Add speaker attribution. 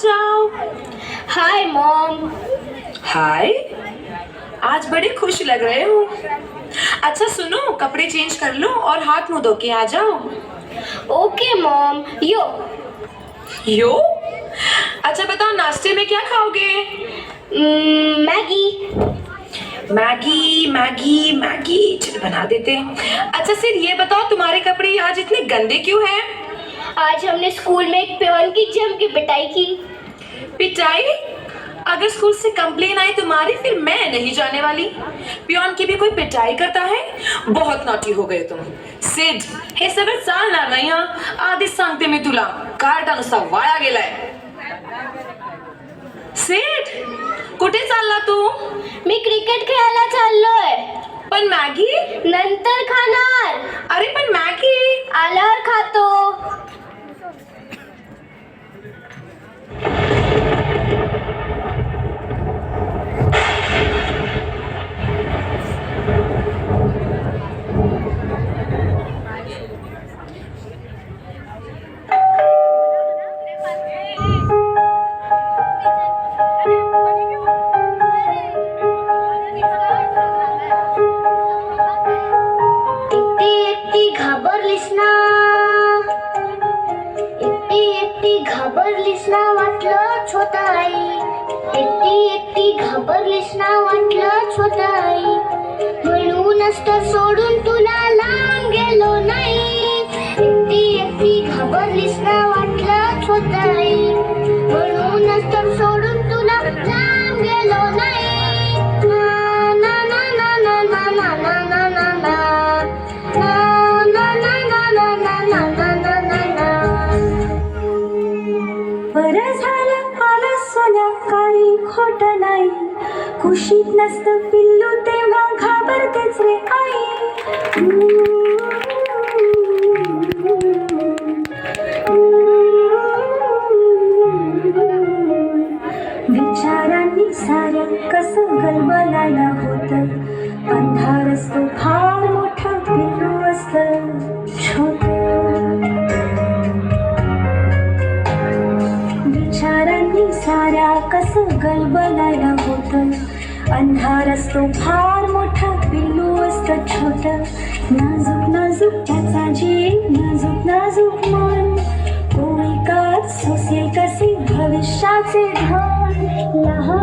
Speaker 1: जाओ।
Speaker 2: Hi mom.
Speaker 1: हाय, आज बड़े खुश लग रहे हो। अच्छा सुनो, कपड़े चेंज कर लो और हाथ मुंह धो के आ जाओ।
Speaker 2: Okay Maugham.
Speaker 1: यो, अच्छा बताओ नाश्ते में क्या खाओगे?
Speaker 2: मैगी।
Speaker 1: मैगी मैगी मैगी, चलो बना देते हैं। अच्छा फिर ये बताओ, तुम्हारे कपड़े आज इतने गंदे क्यों हैं?
Speaker 2: आज हमने स्कूल में एक पेवन की जम के पिटाई की।
Speaker 1: पिटाई? अगर स्कूल से कंप्लेन आई तुम्हारी, फिर मैं नहीं जाने वाली। पियोन की भी कोई पिटाई करता है? बहुत नॉटी हो गए तुम। सिड, हे सगळं चालणार नाही हा। आधीच सांगते मी तुला, कार्टा नुसता वाया गेलाय। सिड, कुठे चालला तू?
Speaker 2: मी क्रिकेट खेळायला चाललोय।
Speaker 1: पण मॅगी?
Speaker 2: नंतर खाणार।
Speaker 1: अरे पण मॅगी
Speaker 2: आल्यावर खातो। घाबरलीस ना वाटलं छोटा आई। एकटी घाबरलीस ना वाटलं छोटा आई। म्हणूनच तर सोडून तुला लांब गेलो नाही। एकटी घाबरलीस ना वाटलं छोटा आई। म्हणूनच तर सोडून तुला लांब गेलो नाही। ना ना ना ना ना ना ना ना ना ना
Speaker 3: बरं झालं आलं सोन्या, काही खोट नाही। कुशीत नसतं पिल्लू तेव्हा घाबरतेच रे आई। विचारांनी साऱ्या कसं गलबलायला होतं। अंधार असतो फार मोठा, पिल्लू असतं छोटं। विचारांनी साऱ्या कसं गलबलायला होतं। अंधार असतो फार मोठा, पिल्लू असतं छोटं। नाजूक नाजूक त्याचा जीव, नाजूक नाजूक मन। कोणी का सोसेल कसे भविष्याचे धन। लहान